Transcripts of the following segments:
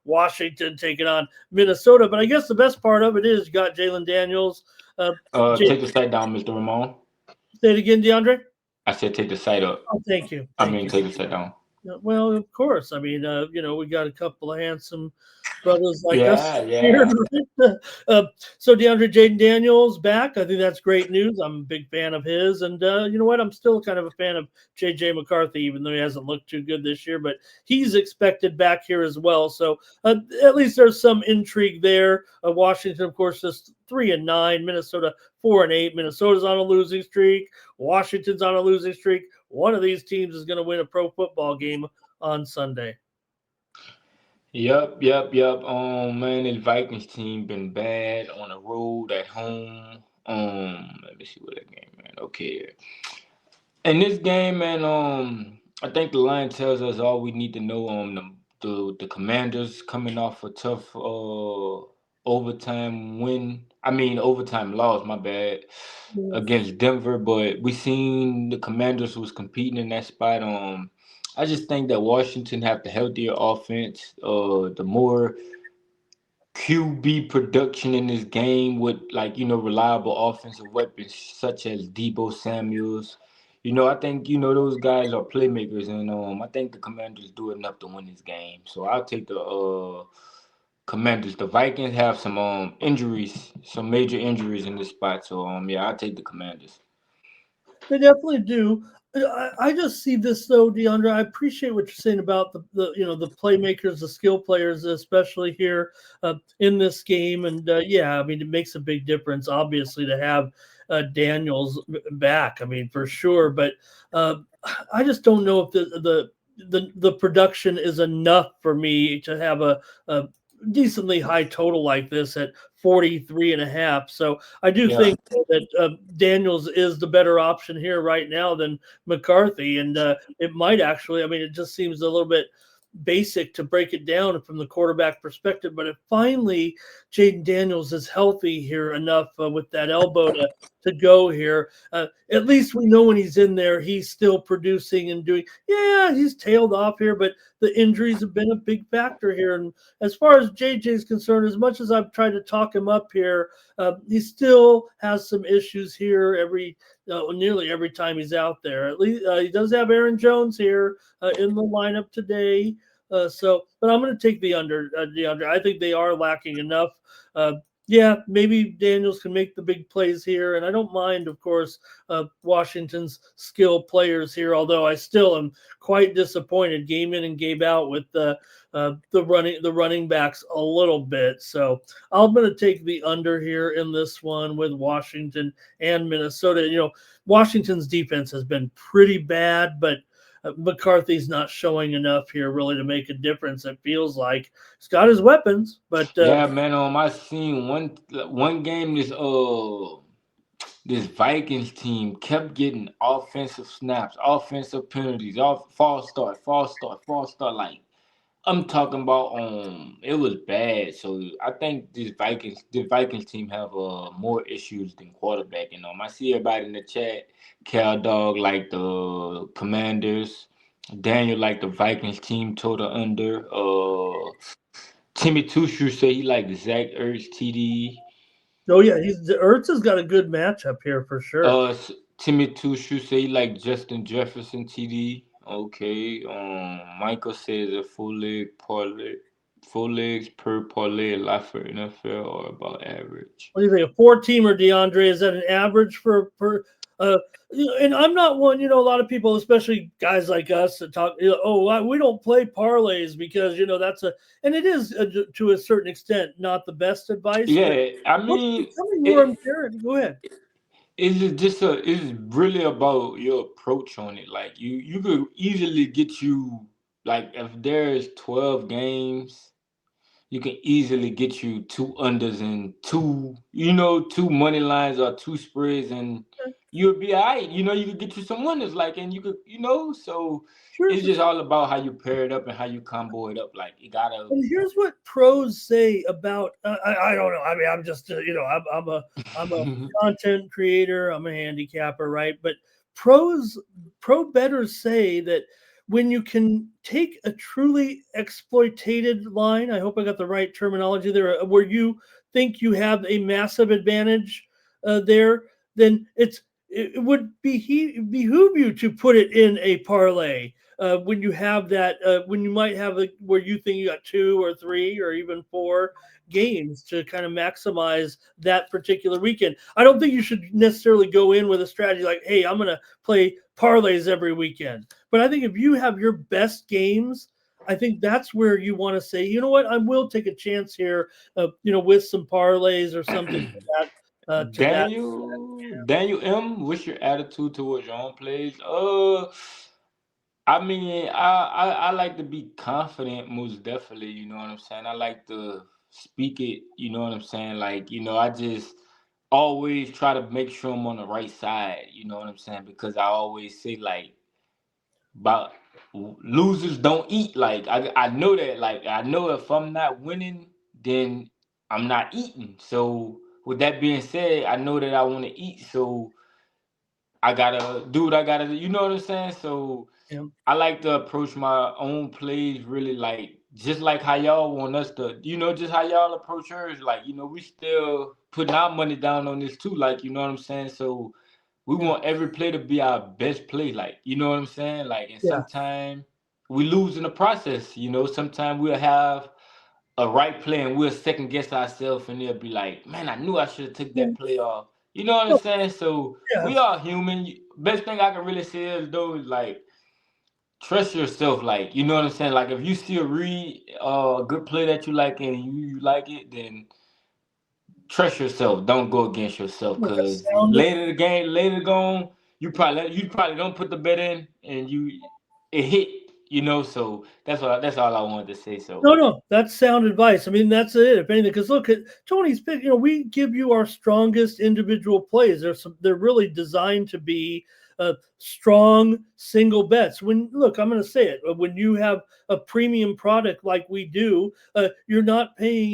Washington taking on Minnesota. But I guess the best part of it is you got Jalen Daniels. Take the site down, Mr. Ramon. Say it again, DeAndre. I said take the site up. Oh, thank you. I Thank mean, you. take the site down. Well, of course. I mean, we got a couple of handsome brothers like us Yeah, here. yeah. uh, so DeAndre Jaden Daniels back. I think that's great news. I'm a big fan of his, and you know what? I'm still kind of a fan of JJ McCarthy, even though he hasn't looked too good this year. But he's expected back here as well. So at least there's some intrigue there. Washington, of course, is 3-9. Minnesota 4-8. Minnesota's on a losing streak. Washington's on a losing streak. One of these teams is going to win a pro football game on Sunday. Yep. Man, the Vikings team been bad on the road, at home. Let me see what that game, man. Okay, in this game, man. I think the line tells us all we need to know. The Commanders coming off a tough overtime win. I mean overtime loss. My bad, against Denver, but we seen the Commanders was competing in that spot. I just think that Washington have the healthier offense, the more QB production in this game with, like, reliable offensive weapons such as Debo Samuels. I think those guys are playmakers, and I think the Commanders do enough to win this game. So I'll take the Commanders. The Vikings have some injuries, some major injuries in this spot. So yeah, I'll take the Commanders. They definitely do. I just see this though, DeAndre. I appreciate what you're saying about the playmakers, the skill players, especially here in this game. And yeah, I mean, it makes a big difference, obviously, to have Daniels back. I mean, for sure. But uh, I just don't know if the production is enough for me to have a decently high total like this at 43.5. So I do Yeah. think that Daniels is the better option here right now than McCarthy. And it might actually, I mean, it just seems a little bit basic to break it down from the quarterback perspective. But if finally Jaden Daniels is healthy here enough with that elbow to go here, at least we know when he's in there, he's still producing and doing. Yeah, he's tailed off here, but the injuries have been a big factor here. And as far as JJ is concerned, as much as I've tried to talk him up here, he still has some issues here nearly every time he's out there. At least he does have Aaron Jones here in the lineup today. But I'm going to take the under, DeAndre. I think they are lacking enough. Yeah, maybe Daniels can make the big plays here, and I don't mind, of course, Washington's skill players here. Although I still am quite disappointed, game in and game out, with the running backs a little bit. So I'm going to take the under here in this one with Washington and Minnesota. Washington's defense has been pretty bad, but McCarthy's not showing enough here really to make a difference. It feels like he's got his weapons, but Yeah, man. I seen one game. This Vikings team kept getting offensive snaps, offensive penalties, off false start, false start. Like, I'm talking about, it was bad. So I think the Vikings team have more issues than quarterbacking. I see everybody in the chat. Cal Dog like the Commanders. Daniel like the Vikings team total under. Timmy Tushu say he like the Zach Ertz TD. oh yeah, Ertz has got a good matchup here for sure. Timmy Tushu say he like Justin Jefferson TD. Okay. Michael says a full legs per parlay lot for NFL or about average. What do you think? A four-teamer, DeAndre, is that an average for and I'm not one, a lot of people, especially guys like us, that talk, we don't play parlays because, that's and it is to a certain extent not the best advice, but Yeah, I what's mean, becoming more it apparent. Go ahead. it's really about your approach on it. Like, you could easily get you, like, if there's 12 games, you can easily get you two unders and two money lines or two spreads, and you'll be all right. You could get you some winners, like, and you could, so Sure. it's just all about how you pair it up and how you combo it up. Like, you gotta. And here's what pros say about I don't know. I mean, I'm just I'm a content creator. I'm a handicapper, right? But pro bettors say that when you can take a truly exploitated line, I hope I got the right terminology there, where you think you have a massive advantage there, then it would behoove you to put it in a parlay when you have that, when you might have where you think you got 2 or 3 or even 4 games to kind of maximize that particular weekend. I don't think you should necessarily go in with a strategy like, hey, I'm going to play parlays every weekend. But I think if you have your best games, I think that's where you want to say, you know what, I will take a chance here, with some parlays or something to that. Daniel M, what's your attitude towards your own plays? I mean, I like to be confident, most definitely. You know what I'm saying? I like to speak it. You know what I'm saying? Like, I just always try to make sure I'm on the right side. You know what I'm saying? Because I always say like, about losers don't eat. Like I know that. Like I know if I'm not winning, then I'm not eating. So with that being said, I know that I want to eat. So I gotta do what I gotta do. You know what I'm saying? So Yeah. I like to approach my own plays really like just like how y'all want us to, just how y'all approach yours. Like, we still putting our money down on this too. Like, you know what I'm saying? So we Yeah. want every play to be our best play. Like, you know what I'm saying? Like, and Yeah. sometimes we lose in the process. Sometimes we'll have a right play and we'll second guess ourselves and they'll be like, man, I knew I should have took Yeah. that play off. You know what I'm saying? So Yeah. we are human. Best thing I can really say is though is like trust yourself. Like, you know what I'm saying? Like if you see a good play that you like and you like it, then trust yourself. Don't go against yourself That because sounded later gone, you probably don't put the bet in and it hit. So that's all I wanted to say. So No, that's sound advice. I mean, that's it. If anything, because look at Tony's pick. We give you our strongest individual plays. They're really designed to be strong single bets. I'm going to say it. When you have a premium product like we do, you're not paying.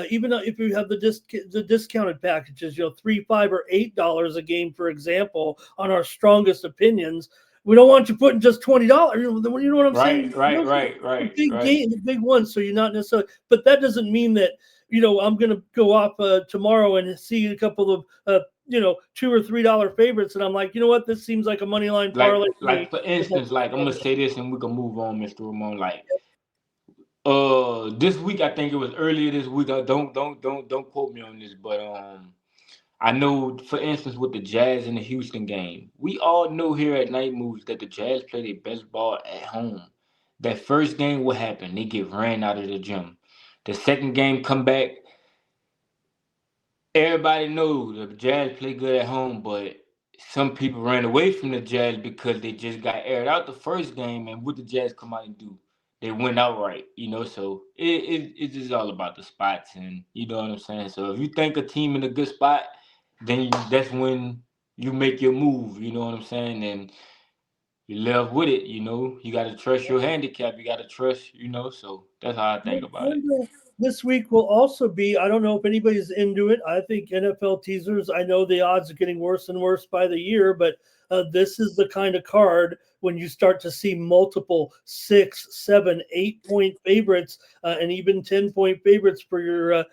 Even if you have the discounted packages, $3, $5, or $8 a game, for example, on our strongest opinions. We don't want you putting just $20. You know what I'm saying? right, right, Those right, the right, big right. game, the big ones. So you're not necessarily, but that doesn't mean that I'm going to go off tomorrow and see a couple of $2 or $3 favorites, and I'm like, you know what, this seems like a money line Like parlay to me. like for But that's instance, like I'm gonna not say this and we can move on, Mr. Ramon. Like this week I think it was earlier this week. Don't quote me on this, but I know, for instance, with the Jazz and the Houston game, we all know here at Night Moves that the Jazz play their best ball at home. That first game, what happened? They get ran out of the gym. The second game, come back. Everybody knows the Jazz play good at home, but some people ran away from the Jazz because they just got aired out the first game. And what the Jazz come out and do? They went outright, So it's just all about the spots, and you know what I'm saying. So if you think a team in a good spot, then that's when you make your move. You know what I'm saying, and you live with it. You got to trust your handicap. You got to trust. So that's how I think about it. And this week will also be, I don't know if anybody's into it. I think NFL teasers, I know the odds are getting worse and worse by the year, but this is the kind of card when you start to see multiple 6, 7, 8 point favorites and even 10-point favorites for your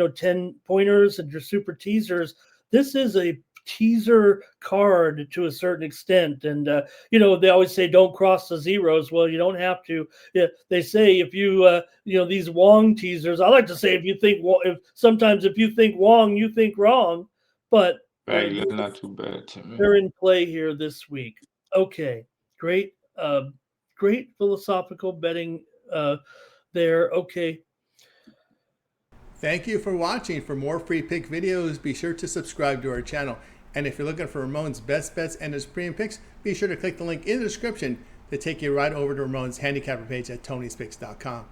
10 pointers and your super teasers. This is a teaser card to a certain extent, and they always say don't cross the zeros. Well, you don't have to. Yeah, they say if you these Wong teasers, I like to say, if you think Wong, you think wrong, but Right, that's not too bad to me. they're in play here this week. Okay, great, great philosophical betting there. Okay. Thank you for watching. For more free pick videos, be sure to subscribe to our channel. And if you're looking for Ramon's best bets and his premium picks, be sure to click the link in the description to take you right over to Ramon's handicapper page at Tony'sPicks.com.